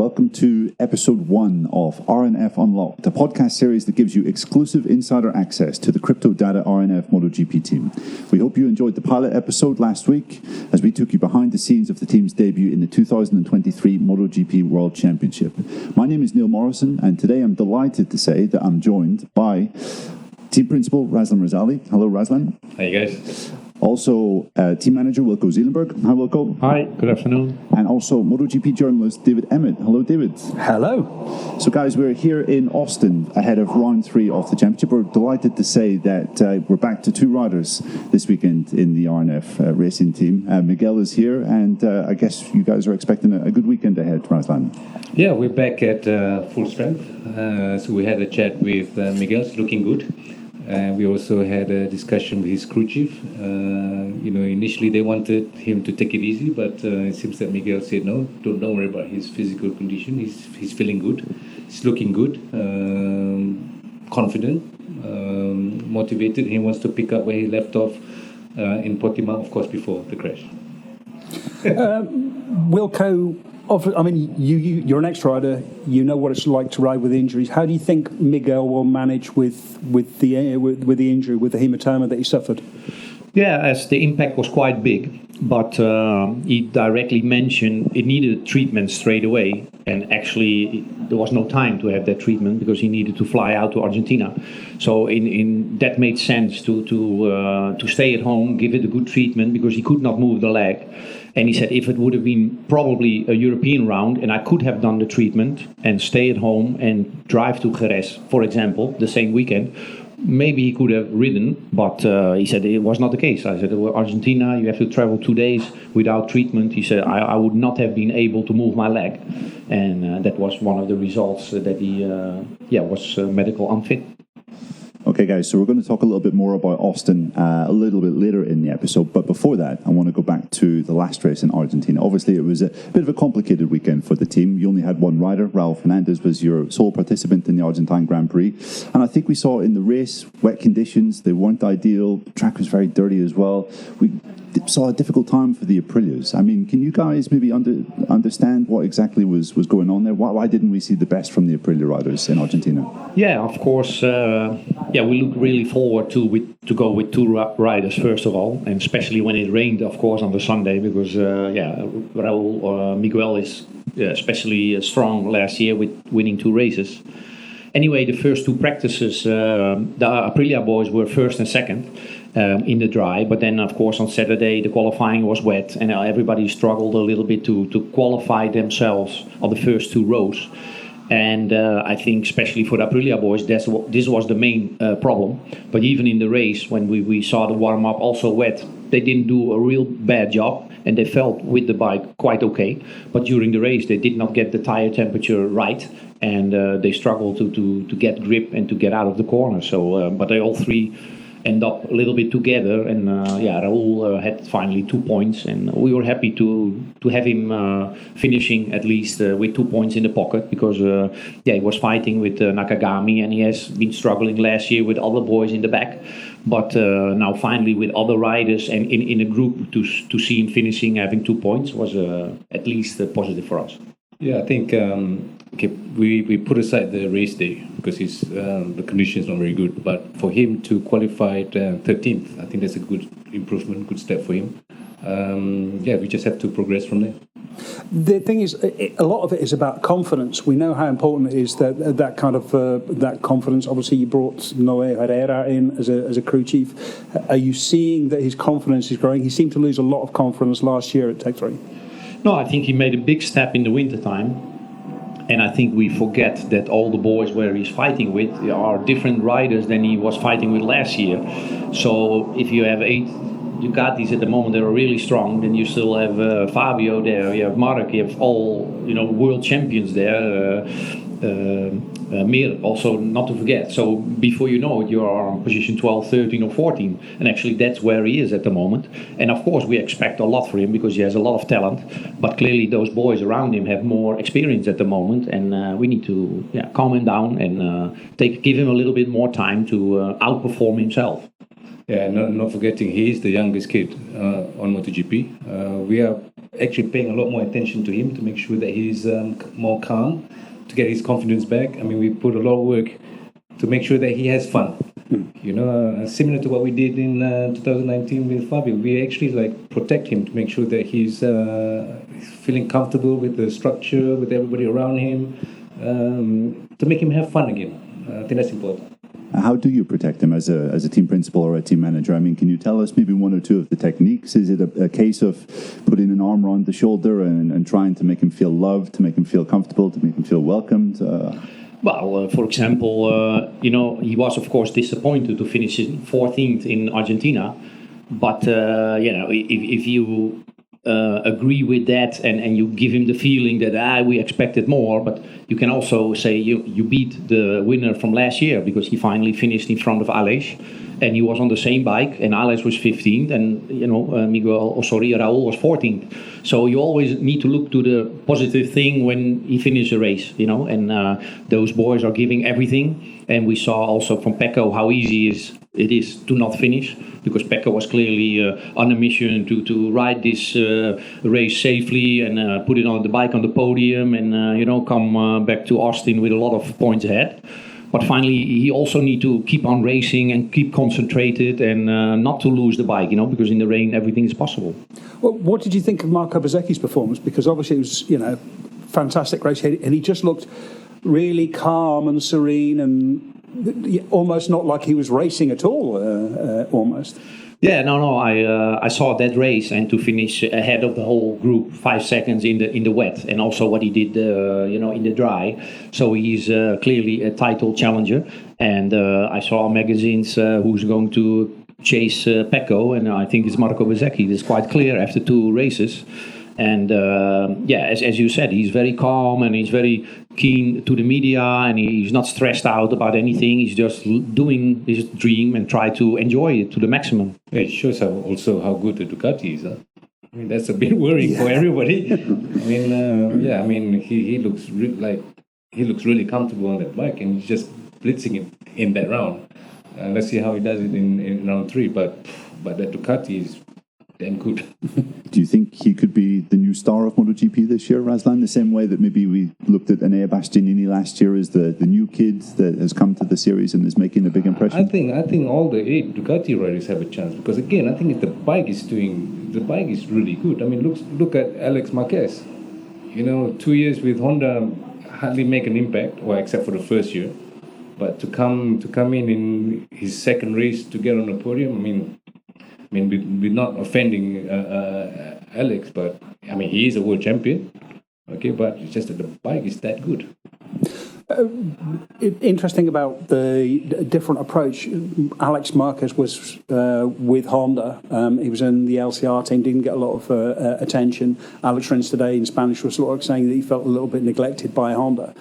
welcome to episode 1 of RNF Unlocked, a podcast series that gives you exclusive insider access to the CryptoDATA RNF MotoGP team. We hope you enjoyed the pilot episode last week as we took you behind the scenes of the team's debut in the 2023 MotoGP World Championship. My name is Neil Morrison, and today I'm delighted to say that I'm joined by Team Principal Razlan Razali. Hello, Razlan. Hi, guys. Also, Team Manager Wilco Zeelenberg. Hi, Wilco. Hi, good afternoon. And also MotoGP journalist David Emmett. Hello, David. Hello. So, guys, we're here in Austin ahead of round 3 of the championship. We're delighted to say that we're back to 2 riders this weekend in the RNF racing team. Miguel is here, and I guess you guys are expecting a good weekend ahead, Razlan. Yeah, we're back at full strength. So we had a chat with Miguel. It's looking good. We also had a discussion with his crew chief. Initially they wanted him to take it easy, but it seems that Miguel said no, don't worry about his physical condition. He's feeling good. He's looking good, confident, motivated. He wants to pick up where he left off in Portimao, of course, before the crash. Wilco, you're an ex-rider. You know what it's like to ride with injuries. How do you think Miguel will manage with the injury, with the hematoma that he suffered? Yeah, as the impact was quite big, but he directly mentioned it needed treatment straight away, and actually there was no time to have that treatment because he needed to fly out to Argentina. So in that made sense to stay at home, give it a good treatment because he could not move the leg. And he said if it would have been probably a European round and I could have done the treatment and stay at home and drive to Jerez, for example, the same weekend, maybe he could have ridden, but he said it was not the case. I said, well, Argentina, you have to travel 2 days without treatment. He said, I would not have been able to move my leg. And that was one of the results that he was medical unfit. Okay, guys, so we're going to talk a little bit more about Austin a little bit later in the episode. But before that, I want to go back to the last race in Argentina. Obviously, it was a bit of a complicated weekend for the team. You only had one rider. Raul Fernandez was your sole participant in the Argentine Grand Prix. And I think we saw in the race, wet conditions, they weren't ideal. The track was very dirty as well. We saw a difficult time for the Aprilias. I mean, can you guys maybe understand what exactly was going on there? Why didn't we see the best from the Aprilia riders in Argentina? Yeah, of course. We look really forward to go with 2 riders first of all, and especially when it rained, of course, on the Sunday, because Miguel is especially strong last year with winning 2 races. Anyway, the first 2 practices, the Aprilia boys were first and second in the dry, but then, of course, on Saturday the qualifying was wet, and everybody struggled a little bit to qualify themselves on the first 2 rows. And I think especially for the Aprilia boys, this was the main problem. But even in the race, when we saw the warm-up also wet, they didn't do a real bad job, and they felt with the bike quite okay. But during the race, they did not get the tire temperature right, and they struggled to get grip and to get out of the corner. So, but they all 3 end up a little bit together, and Raul had finally 2 points, and we were happy to have him finishing at least with 2 points in the pocket, because he was fighting with Nakagami, and he has been struggling last year with other boys in the back, but now finally with other riders and in a group to see him finishing having 2 points was at least positive for us. Yeah, I think we put aside the race day because the condition is not very good. But for him to qualify at 13th, I think that's a good improvement, good step for him. We just have to progress from there. The thing is, a lot of it is about confidence. We know how important it is that kind of that confidence. Obviously, you brought Noe Herrera in as a crew chief. Are you seeing that his confidence is growing? He seemed to lose a lot of confidence last year at Tech 3. No, I think he made a big step in the wintertime. And I think we forget that all the boys where he's fighting with are different riders than he was fighting with last year. So if you have 8 Ducatis at the moment that are really strong, then you still have Fabio there, you have Marc, you have all world champions there. Mir also not to forget. So before you know it, you are on position 12, 13 or 14, and actually that's where he is at the moment. And of course we expect a lot for him because he has a lot of talent, but clearly those boys around him have more experience at the moment, and we need to calm him down and give him a little bit more time to outperform himself. Yeah, not forgetting he is the youngest kid on MotoGP. We are actually paying a lot more attention to him to make sure that he's more calm, to get his confidence back. I mean, we put a lot of work to make sure that he has fun. You know, similar to what we did in 2019 with Fabio, we actually protect him to make sure that he's feeling comfortable with the structure, with everybody around him, to make him have fun again. I think that's important. How do you protect him as a team principal or a team manager? I mean, can you tell us maybe one or two of the techniques? Is it a case of putting an arm around the shoulder and trying to make him feel loved, to make him feel comfortable, to make him feel welcomed? Well, for example, he was, of course, disappointed to finish 14th in Argentina. But, if you agree with that and you give him the feeling that we expected more, but you can also say you beat the winner from last year because he finally finished in front of Aleix. And he was on the same bike, and Aleix was 15th, and Raul was 14th. So you always need to look to the positive thing when he finishes a race, And those boys are giving everything. And we saw also from Pecco how easy it is to not finish, because Pecco was clearly on a mission to ride this race safely and put it on the bike on the podium, and come back to Austin with a lot of points ahead. But finally, he also need to keep on racing and keep concentrated and not to lose the bike, because in the rain everything is possible. Well, what did you think of Marco Bezzecchi's performance? Because obviously it was, fantastic race, and he just looked really calm and serene and almost not like he was racing at all, almost. Yeah, no. I saw that race, and to finish ahead of the whole group, 5 seconds in the wet, and also what he did, in the dry. So he's clearly a title challenger. And I saw magazines who's going to chase Pecco, and I think it's Marco Bezzecchi. It's quite clear after 2 races. And as you said, he's very calm and he's very keen to the media, and he's not stressed out about anything. He's just doing his dream and try to enjoy it to the maximum. Yeah, it shows how good the Ducati is. Huh? I mean, that's a bit worrying for everybody. I mean, he looks really comfortable on that bike, and he's just blitzing it in that round. Let's see how he does it in round 3. But that Ducati is damn good. Do you think he could be the new star of MotoGP this year, Razlan? The same way that maybe we looked at Enea Bastianini last year as the new kid that has come to the series and is making a big impression? I think all the 8 Ducati riders have a chance, because again, I think the bike is really good. I mean, look at Alex Marquez. 2 years with Honda hardly make an impact, well, except for the first year. But to come in his second race to get on the podium, we're not offending Alex, but he is a world champion. Okay, but it's just that the bike is that good. Interesting about the different approach. Alex Marquez was with Honda. He was in the LCR team, didn't get a lot of attention. Alex Rins today in Spanish was sort of saying that he felt a little bit neglected by Honda.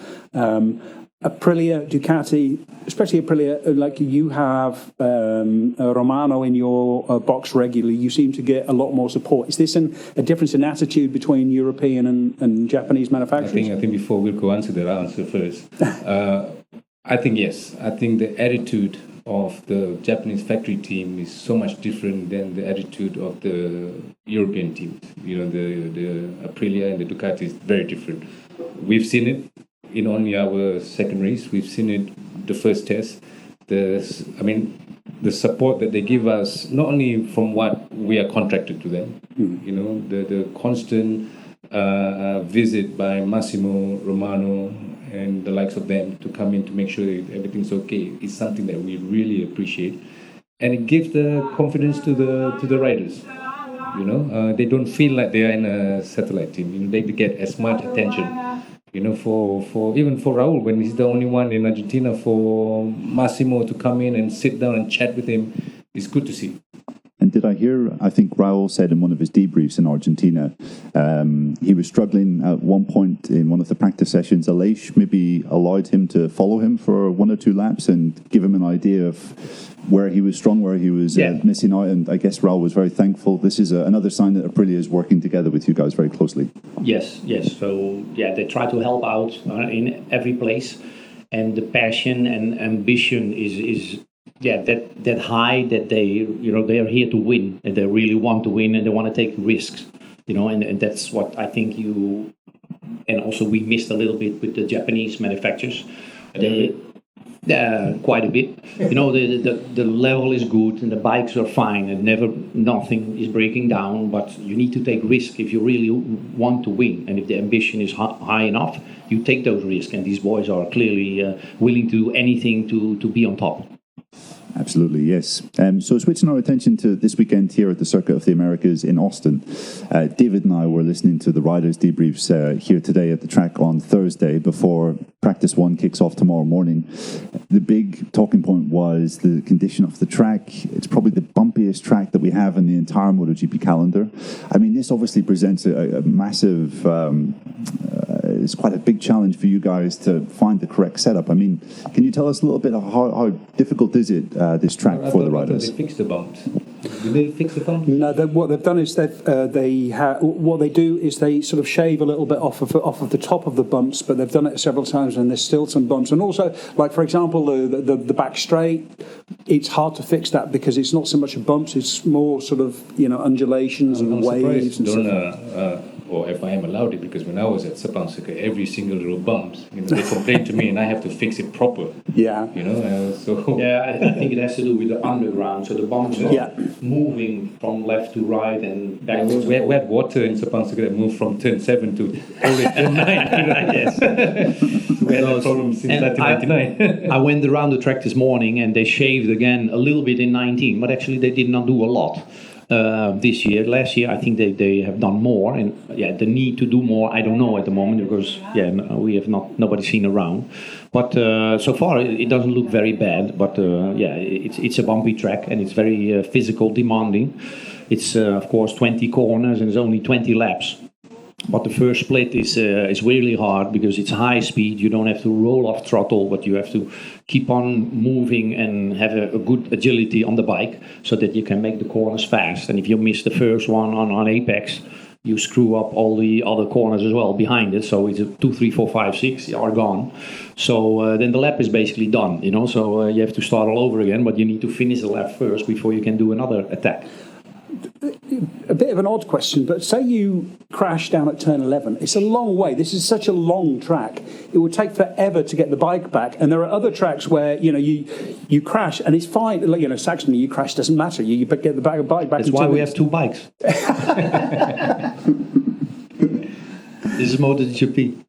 Aprilia, Ducati, especially Aprilia, like you have Romano in your box regularly, you seem to get a lot more support. Is this a difference in attitude between European and Japanese manufacturers? I think before Wilco answer that, I'll answer first. I think yes. I think the attitude of the Japanese factory team is so much different than the attitude of the European teams. The Aprilia and the Ducati is very different. We've seen it in only our second race. We've seen it the first test. The support that they give us, not only from what we are contracted to them, the constant visit by Massimo, Romano, and the likes of them to come in to make sure that everything's okay is something that we really appreciate, and it gives the confidence to the riders. They don't feel like they are in a satellite team. They get as much attention. For Raul, when he's the only one in Argentina, for Massimo to come in and sit down and chat with him, it's good to see. And did I hear, I think Raul said in one of his debriefs in Argentina, he was struggling at one point in one of the practice sessions. Aleix maybe allowed him to follow him for 1 or 2 laps and give him an idea of where he was strong, where he was missing out. And I guess Raul was very thankful. This is another sign that Aprilia is working together with you guys very closely. Yes. So, they try to help out in every place. And the passion and ambition is that high, that they are here to win, and they really want to win, and they want to take risks. and that's what I think and also we missed a little bit with the Japanese manufacturers. Quite a bit. The level is good and the bikes are fine and nothing is breaking down, but you need to take risk if you really want to win. And if the ambition is high enough, you take those risks. And these boys are clearly willing to do anything to be on top. Absolutely, yes. So switching our attention to this weekend here at the Circuit of the Americas in Austin, David and I were listening to the riders' debriefs here today at the track on Thursday before practice one kicks off tomorrow morning. The big talking point was the condition of the track. It's probably the bumpiest track that we have in the entire MotoGP calendar. I mean, this obviously presents a massive... it's quite a big challenge for you guys to find the correct setup. I mean, can you tell us a little bit of how difficult is it, this track for the riders? They fixed the bumps. Did they fix the bumps? No, what they've done is what they do is they sort of shave a little bit off of the top of the bumps, but they've done it several times and there's still some bumps. And also, like for example, the back straight, it's hard to fix that because it's not so much bumps, it's more sort of undulations and waves and stuff. Or if I am allowed it, because when I was at Sapansuka, every single little bumps, they complain to me and I have to fix it proper. Yeah. I think it has to do with the underground. So the bumps are moving from left to right and back. We had water in Sapansuka that moved from turn 7 to turn 9. Yes. We had that problem since 1999. I went around the track this morning and they shaved again a little bit in 19, but actually they did not do a lot. This year. Last year, I think they have done more, and the need to do more, I don't know at the moment because we have nobody seen around. But so far, it doesn't look very bad. But it's a bumpy track and it's very physical, demanding. It's of course 20 corners and it's only 20 laps. But the first split is really hard because it's high speed. You don't have to roll off throttle, but you have to keep on moving and have a good agility on the bike so that you can make the corners fast. And if you miss the first one on Apex, you screw up all the other corners as well behind it. So it's 2, 3, 4, 5, 6 are gone. So then the lap is basically done, So you have to start all over again, but you need to finish the lap first before you can do another attack. A bit of an odd question, but say you crash down at turn 11. It's a long way. This is such a long track. It would take forever to get the bike back. And there are other tracks where you crash and it's fine. Saxony, you crash, doesn't matter. You get the bike back. That's why we have 2 bikes. This is MotoGP.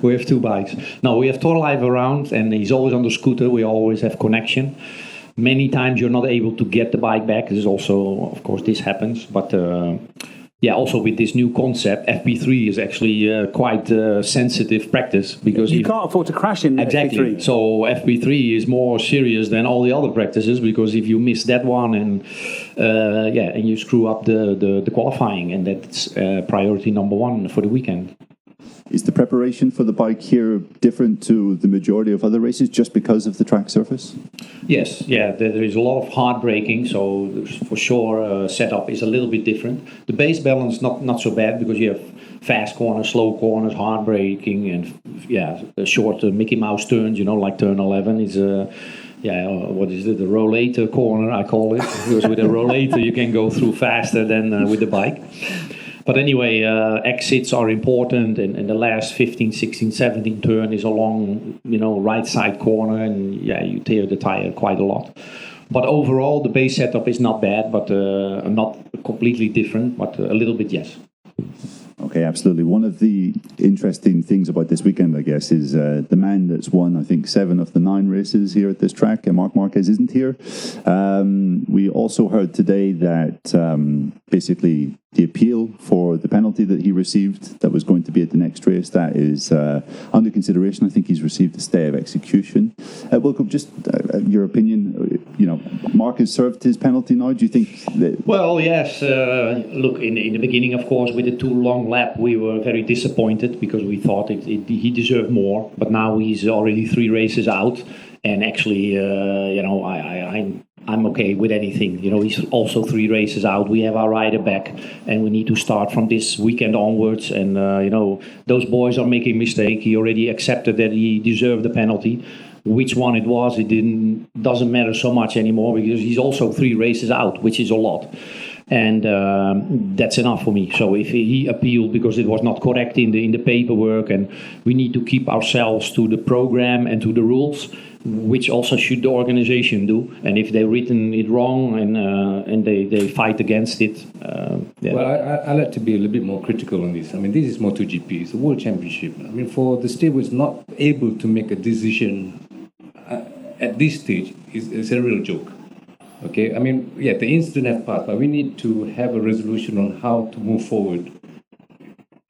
We have 2 bikes. No, we have Torlive around, and he's always on the scooter. We always have connection. Many times you're not able to get the bike back. This is also, of course, this happens. But also with this new concept, FP3 is actually quite sensitive practice because you can't afford to crash in exactly. FP3. So FP3 is more serious than all the other practices because if you miss that one and you screw up the qualifying, and that's priority number 1 for the weekend. Is the preparation for the bike here different to the majority of other races just because of the track surface? Yes, there is a lot of hard braking, so for sure setup is a little bit different. The base balance not so bad because you have fast corners, slow corners, hard braking, and short Mickey Mouse turns, like turn 11 is what is it? The rollator corner, I call it, because with a rollator you can go through faster than with the bike. But anyway, exits are important, and the last 15, 16, 17 turn is a long, right side corner, and you tear the tire quite a lot. But overall, the base setup is not bad, but not completely different, but a little bit, yes. Okay, absolutely. One of the interesting things about this weekend, I guess, is the man that's won, I think, 7 of the 9 races here at this track, and Marc Marquez isn't here. We also heard today that basically the appeal for the penalty that he received that was going to be at the next race, that is under consideration. I think he's received a stay of execution. Welcome, just your opinion. Marc has served his penalty now. Do you think that... Well, yes. Look, in the beginning, of course, with the too long lap, we were very disappointed because we thought he deserved more. But now he's already 3 races out. And actually, I'm okay with anything. He's also 3 races out. We have our rider back, and we need to start from this weekend onwards. And those boys are making a mistake. He already accepted that he deserved the penalty. Which one it was, doesn't matter so much anymore because he's also 3 races out, which is a lot. and that's enough for me. So if he appealed because it was not correct in the paperwork, and we need to keep ourselves to the program and to the rules, which also should the organization do. And if they've written it wrong and they fight against it, Well, I like to be a little bit more critical on this. I mean, this is MotoGP, it's a World Championship. I mean, for the stewards not able to make a decision at this stage is a real joke. Okay, I mean, yeah, the incident has passed, but we need to have a resolution on how to move forward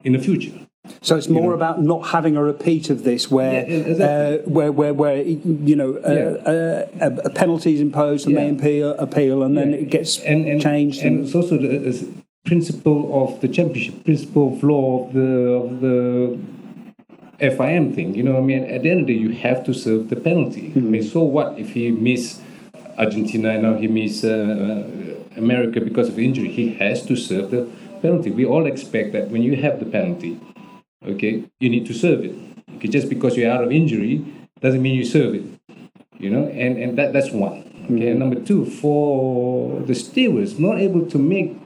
in the future. So it's more about not having a repeat of this, where a penalty is imposed, and they appeal, and then it gets changed. And it's also the principle of the championship, principle of law of the FIM thing. You know, I mean, at the end of the day, you have to serve the penalty. Mm-hmm. I mean, so what if he miss Argentina and now he miss America because of injury? He has to serve the penalty. We all expect that when you have the penalty, okay, you need to serve it. Okay, just because you're out of injury doesn't mean you serve it. You know, and that's one. Okay, mm-hmm. And number two, for the stewards not able to make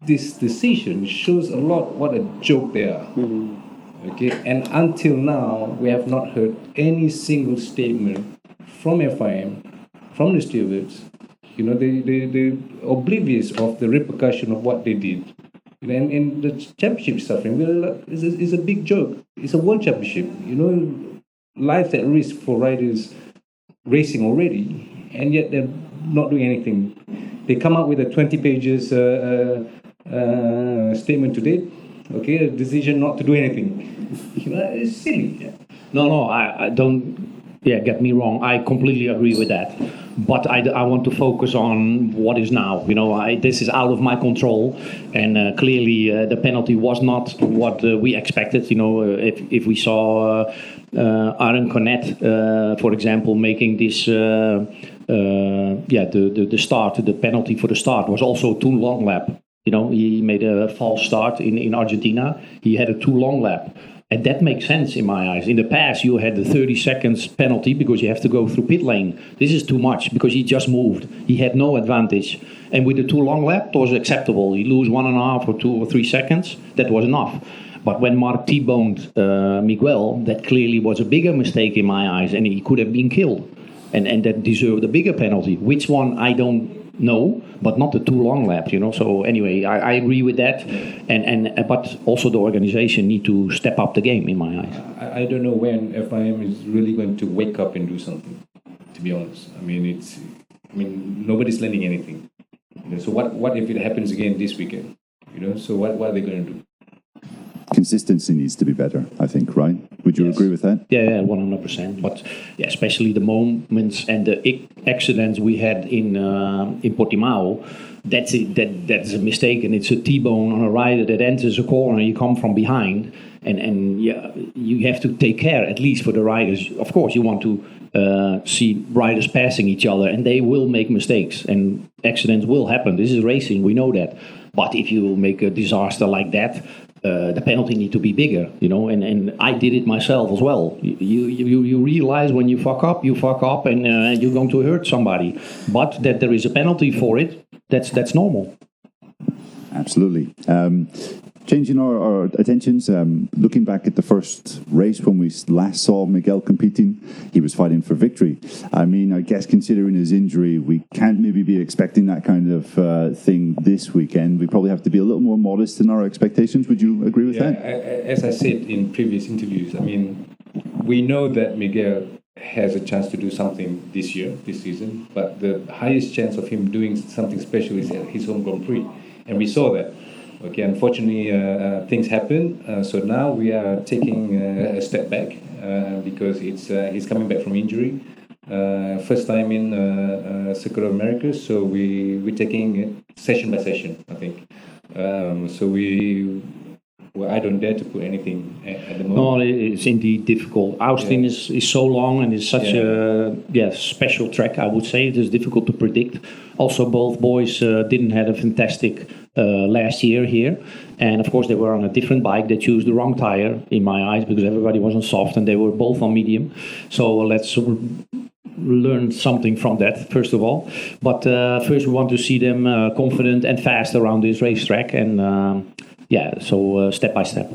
this decision shows a lot what a joke they are. Mm-hmm. Okay, and until now we have not heard any single statement from FIM, from the stewards. You know, they're oblivious of the repercussion of what they did. And the championship suffering is a big joke. It's a world championship. You know, life at risk for riders racing already, and yet they're not doing anything. They come up with a 20 pages statement today. Okay, a decision not to do anything. You know, it's silly. No, I don't. Yeah, get me wrong. I completely agree with that. But I want to focus on what is now. You know, this is out of my control, and clearly the penalty was not what we expected. You know, if we saw Aaron Cornet, for example, making this, the start, the penalty for the start was also too long lap. You know, he made a false start in Argentina. He had a too long lap. And that makes sense in my eyes. In the past, you had the 30 seconds penalty because you have to go through pit lane. This is too much because he just moved. He had no advantage. And with the too long lap, it was acceptable. You lose 1.5 or 2 or 3 seconds. That was enough. But when Mark T-boned Miguel, that clearly was a bigger mistake in my eyes. And he could have been killed. And that deserved a bigger penalty. Which one, I don't know, but not the too long laps, you know. So anyway, I agree with that, but also the organization need to step up the game in my eyes. I don't know when FIM is really going to wake up and do something. To be honest, I mean nobody's learning anything. You know, so what if it happens again this weekend? You know, so what are they going to do? Consistency needs to be better, I think, right? Would you agree with that? Yeah, 100%. But yeah, especially the moments and the accidents we had in Portimao, that's a mistake, and it's a T-bone on a rider that enters a corner. You come from behind, and yeah, you have to take care, at least for the riders. Of course, you want to see riders passing each other, and they will make mistakes, and accidents will happen. This is racing, we know that. But if you make a disaster like that, the penalty need to be bigger, you know, and I did it myself as well. You realize when you fuck up, and you're going to hurt somebody. But that there is a penalty for it, that's normal. Absolutely. Changing our attentions, looking back at the first race when we last saw Miguel competing, he was fighting for victory. I mean, I guess considering his injury, we can't maybe be expecting that kind of thing this weekend. We probably have to be a little more modest in our expectations. Would you agree with that? As I said in previous interviews, I mean, we know that Miguel has a chance to do something this season, but the highest chance of him doing something special is at his home Grand Prix, and we saw that. Okay, unfortunately, things happen. So now we are taking a step back because he's coming back from injury. First time in Circuit of America, so we're taking it session by session, I think. I don't dare to put anything at the moment. No, it's indeed difficult. Austin is so long and is such a special track, I would say. It is difficult to predict. Also, both boys didn't have a fantastic last year here. And of course, they were on a different bike. They chose the wrong tire, in my eyes, because everybody was on soft and they were both on medium. So let's learn something from that, first of all. But first we want to see them confident and fast around this racetrack, and so step by step.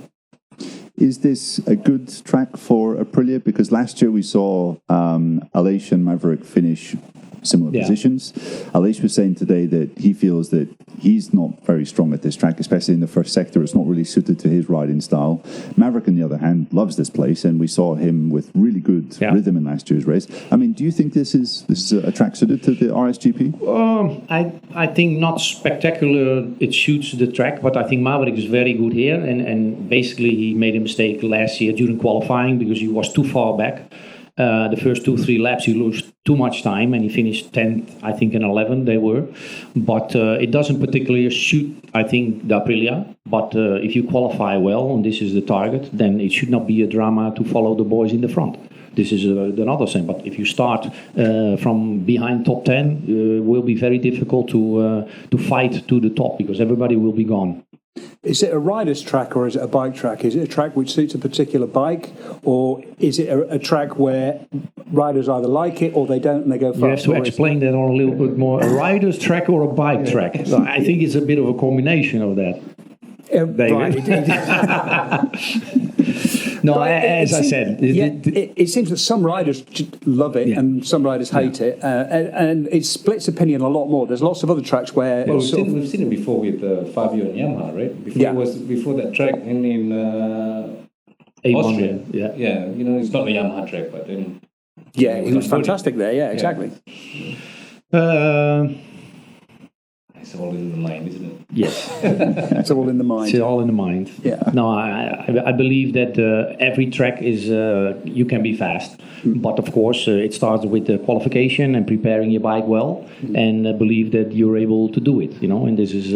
Is this a good track for Aprilia? Because last year we saw Aleix and Maverick finish similar positions. Aleix was saying today that he feels that he's not very strong at this track, especially in the first sector. It's not really suited to his riding style. Maverick, on the other hand, loves this place, and we saw him with really good rhythm in last year's race. I mean, do you think this is a track suited to the RSGP? I think not spectacular. It suits the track, but I think Maverick is very good here, and basically he made a mistake last year during qualifying because he was too far back. The first 2-3 laps he lost too much time, and he finished 10th, I think, and 11th they were. But it doesn't particularly suit, I think, the Aprilia. But if you qualify well, and this is the target, then it should not be a drama to follow the boys in the front. This is another thing. But if you start from behind top 10, it will be very difficult to fight to the top because everybody will be gone. Is it a rider's track or is it a bike track? Is it a track which suits a particular bike, or is it a track where riders either like it or they don't and they go fast? You have to explain that on a little bit more. A rider's track or a bike track? So I think it's a bit of a combination of that. Right. No, as I said, it seems that some riders love it and some riders hate it, and it splits opinion a lot more. There's lots of other tracks where we've seen it before with Fabio and Yamaha, right? Before that track in Austria. It's not a Yamaha track, but then he was fantastic there. Yeah, exactly. It's all in the mind, isn't it? Yes. It's all in the mind. It's all in the mind. Yeah. No, I believe that every track is, you can be fast. But of course, it starts with the qualification and preparing your bike well, and believe that you're able to do it, and this is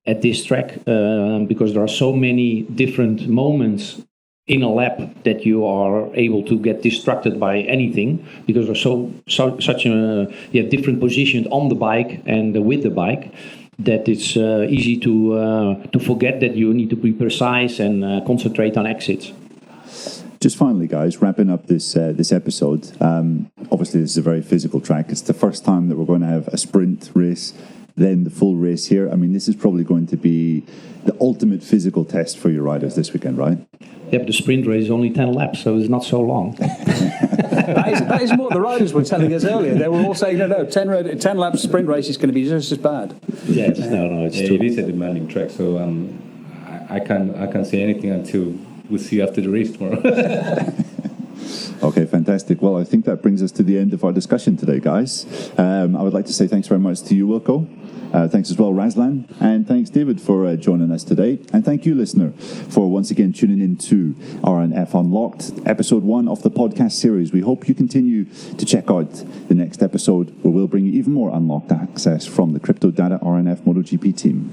at this track, because there are so many different moments in a lap that you are able to get distracted by anything because there's such a different positions on the bike and with the bike that it's easy to forget that you need to be precise and concentrate on exits. Just finally, guys, wrapping up this episode. Obviously, this is a very physical track. It's the first time that we're going to have a sprint race, then the full race here. I mean, this is probably going to be the ultimate physical test for your riders this weekend, right? Yeah, but the sprint race is only 10 laps, so it's not so long. that is what the riders were telling us earlier. They were all saying, no, 10 laps sprint race is going to be just as bad. Yes, no, it's true. It is a demanding track, so I can't say anything until we'll see after the race tomorrow. Okay, fantastic. Well, I think that brings us to the end of our discussion today, guys. I would like to say thanks very much to you, Wilco. Thanks as well, Razlan. And thanks, David, for joining us today. And thank you, listener, for once again tuning in to RNF Unlocked, episode 1 of the podcast series. We hope you continue to check out the next episode, where we'll bring you even more unlocked access from the CryptoDATA RNF MotoGP team.